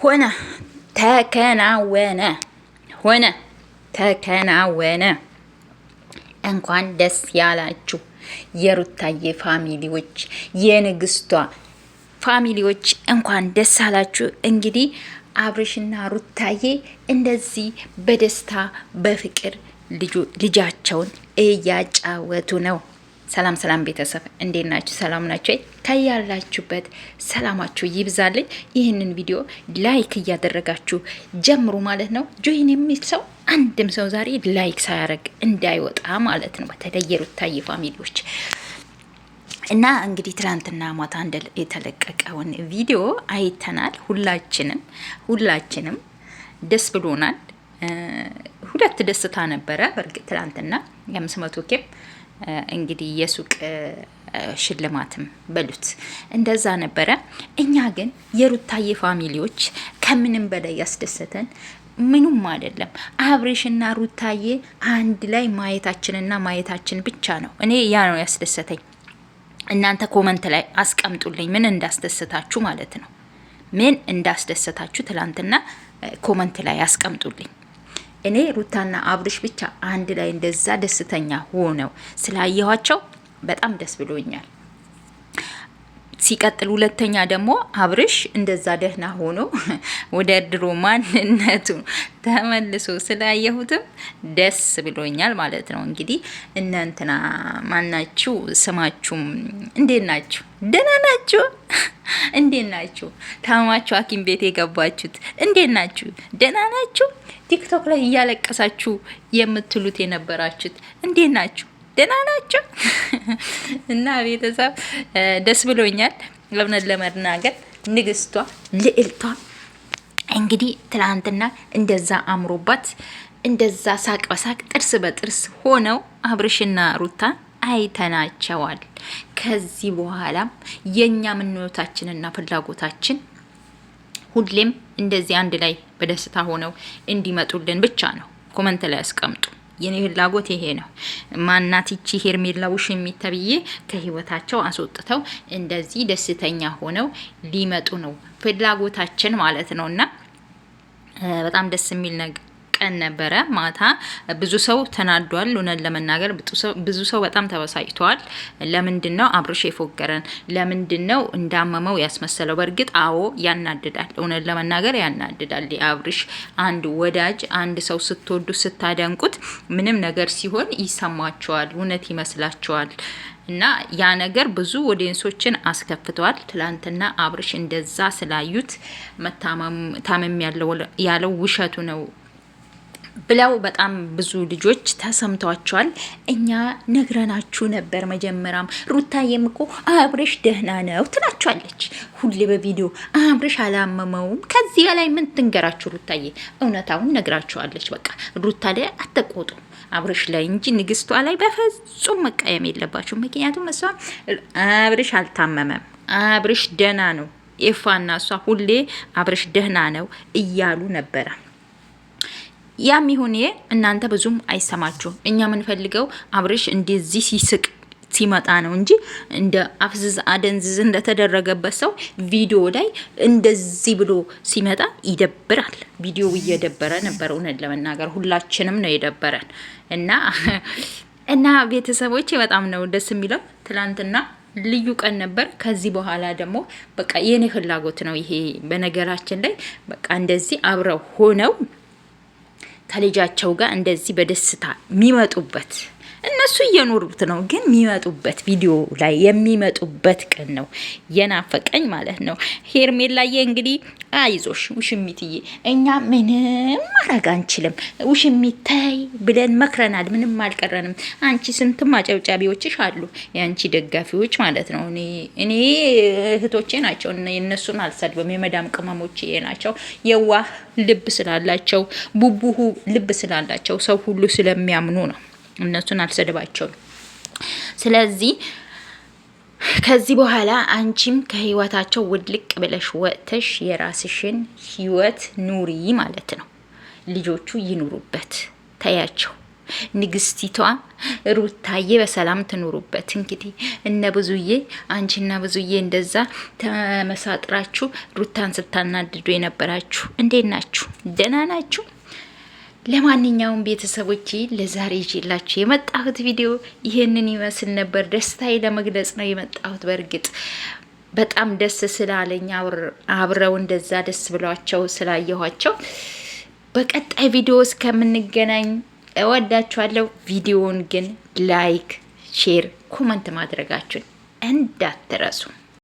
ሆነ ተከናወነ ሆነ ተከናወነ። እንኳን ደስ ያላችሁ የሩታዬ ፋሚሊዎች፣ የንግስቷ ፋሚሊዎች እንኳን ደስ አላችሁ። እንግዲህ አብርሽና ሩታዬ እንደዚህ በደስታ በፍቅር ልጃቸውን እያጫወቱ ነው። ሰላም ሰላም ቤተሰብ እንዴት ናችሁ? ሰላም ናችሁ? ከያላችሁበት ሰላማችሁ ይብዛልኝ። ይህንን ቪዲዮ ላይክ እያደረጋችሁ ጀምሩ ማለት ነው። ጆይን የሚል ሰው አንድም ሰው ዛሬ ላይክ ሳያደርግ እንዳይወጣ ማለት ነው። በተለይ የሩታዬ ፋሚሊዎች እና እንግዲህ ትናንትና ማታ የተለቀቀውን ቪዲዮ አይተናል። ሁላችንም ደስ ብሎናል። ሁለት ደስታ ነበረ። በእርግጥ ትናንትና የ500 ኬም እንግዲህ የሱቅ ሽልማትም በሉት እንደዛ ነበረ። እኛ ግን የሩታዬ ፋሚሊዎች ከምንም በላይ ያስደሰተን ምኑም አይደለም አብርሽና ሩታዬ አንድ ላይ ማየታችን ብቻ ነው። እኔ ያ ነው ያስደሰተኝ። እናንተ ኮመንት ላይ አስቀምጡልኝ ምን እንዳስደሰታችሁ ማለት ነው። ምን እንዳስደሰታችሁ ትላንትና ኮመንት ላይ አስቀምጡልኝ። እኔ ሩታና አብርሽ ብቻ አንድ ላይ እንደዛ ደስተኛ ሆነው ስላየኋቸው በጣም ደስ ብሎኛል። ሲቀጥል ሁለተኛ ደግሞ አብርሽ እንደዛ ደህና ሆኖ ወደ ድሮ ማንነቱ ተመልሶ ስላየሁትም ደስ ብሎኛል ማለት ነው። እንግዲህ እናንተና ማናችሁ ስማችሁም እንዴት ናችሁ? ደህና ናችሁ? እንዴት ናችሁ? ታማችሁ ሐኪም ቤት የገባችሁት እንዴት ናችሁ? ደህና ናችሁ? ቲክቶክ ላይ እያለቀሳችሁ የምትሉት የነበራችሁት እንዴት ናችሁ? ደህና ናቸው እና ቤተሰብ ደስ ብሎኛል። ለምን ለመናገር ንግስቷ ልዕልቷ እንግዲህ ትላንትና እንደዛ አምሮባት እንደዛ ሳቅ በሳቅ ጥርስ በጥርስ ሆነው አብርሽና ሩታ አይተናቸዋል። ከዚህ በኋላም የኛ ምኞታችንና ፍላጎታችን ሁሌም እንደዚህ አንድ ላይ በደስታ ሆነው እንዲመጡልን ብቻ ነው። ኮመንት ላይ አስቀምጡ። የኔ ፍላጎት ይሄ ነው። ማናት ይቺ ሄርሜላ ውሽሚት ተብዬ ከህይወታቸው አስወጥተው እንደዚህ ደስተኛ ሆነው ሊመጡ ነው ፍላጎታችን ማለት ነውና በጣም ደስ የሚል ቀን ነበረ። ማታ ብዙ ሰው ተናዷል። እውነት ለመናገር ብዙ ሰው በጣም ተበሳጭቷል። ለምንድነው አብርሽ የፎገረን? ለምንድነው እንዳመመው ያስመሰለው? በእርግጥ አዎ ያናድዳል። እውነት ለመናገር ያናድዳል። አብርሽ አንድ ወዳጅ፣ አንድ ሰው ስትወዱ ስታደንቁት ምንም ነገር ሲሆን ይሰማቸዋል፣ እውነት ይመስላቸዋል። እና ያ ነገር ብዙ ኦዲየንሶችን አስከፍተዋል። ትላንትና አብርሽ እንደዛ ስላዩት ታመም ያለው ውሸቱ ነው ብለው በጣም ብዙ ልጆች ተሰምቷቸዋል። እኛ ነግረናችሁ ነበር። መጀመሪያም ሩታዬም እኮ አብርሽ ደህና ነው ትላችኋለች ሁሌ በቪዲዮ። አብርሽ አላመመውም። ከዚህ በላይ ምን ትንገራችሁ? ሩታዬ እውነታውን ነግራችኋለች። በቃ ሩታ ላይ አትቆጡ፣ አብርሽ ላይ እንጂ ንግስቷ ላይ በፍጹም መቃየም የለባችሁ። ምክንያቱም እሷ አብርሽ አልታመመም፣ አብርሽ ደህና ነው። ኤፋና እሷ ሁሌ አብርሽ ደህና ነው እያሉ ነበረ። ያም ይሁን እናንተ ብዙም አይሰማችሁ። እኛ የምንፈልገው አብርሽ እንደዚህ ሲስቅ ሲመጣ ነው እንጂ እንደ አፍዝዝ አደንዝዝ እንደተደረገበት ሰው ቪዲዮ ላይ እንደዚህ ብሎ ሲመጣ ይደብራል። ቪዲዮ እየደበረ ነበር። እውነት ለመናገር ሁላችንም ነው የደበረን እና ቤተሰቦቼ በጣም ነው ደስ የሚለው። ትላንትና ልዩ ቀን ነበር። ከዚህ በኋላ ደግሞ በቃ የኔ ፍላጎት ነው ይሄ። በነገራችን ላይ በቃ እንደዚህ አብረው ሆነው ከልጃቸው ጋር እንደዚህ በደስታ የሚመጡበት እነሱ እየኖሩት ነው፣ ግን የሚመጡበት ቪዲዮ ላይ የሚመጡበት ቀን ነው የናፈቀኝ ማለት ነው። ሄርሜላዬ እንግዲህ አይዞሽ ውሽሚትዬ፣ እኛ ምንም ማድረግ አንችልም። ውሽሚት ተይ ብለን መክረናል፣ ምንም አልቀረንም። አንቺ ስንትም አጨብጫቢዎችሽ አሉ፣ የአንቺ ደጋፊዎች ማለት ነው። እኔ እህቶቼ ናቸው፣ እነሱን አልሰድብም። የመዳም ቅመሞቼ ናቸው። የዋህ ልብ ስላላቸው ቡቡሁ ልብ ስላላቸው ሰው ሁሉ ስለሚያምኑ ነው። እነሱን አልሰድባቸውም። ስለዚህ ከዚህ በኋላ አንቺም ከህይወታቸው ውድልቅ ብለሽ ወጥተሽ የራስሽን ህይወት ኑሪ ማለት ነው። ልጆቹ ይኑሩበት፣ ተያቸው። ንግስቲቷ ሩታዬ በሰላም ትኑሩበት። እንግዲህ እነ ብዙዬ አንቺና ብዙዬ እንደዛ ተመሳጥራችሁ ሩታን ስታናድዱ የነበራችሁ እንዴት ናችሁ? ደህና ናችሁ? ለማንኛውም ቤተሰቦቼ ለዛሬ ይዤላችሁ የመጣሁት ቪዲዮ ይሄንን ይመስል ነበር። ደስታዬ ለመግለጽ ነው የመጣሁት። በእርግጥ በጣም ደስ ስላለኝ አብረው እንደዛ ደስ ብሏቸው ስላየኋቸው። በቀጣይ ቪዲዮ እስከምንገናኝ እወዳችኋለሁ። ቪዲዮውን ግን ላይክ፣ ሼር፣ ኮመንት ማድረጋችሁን እንዳትረሱ።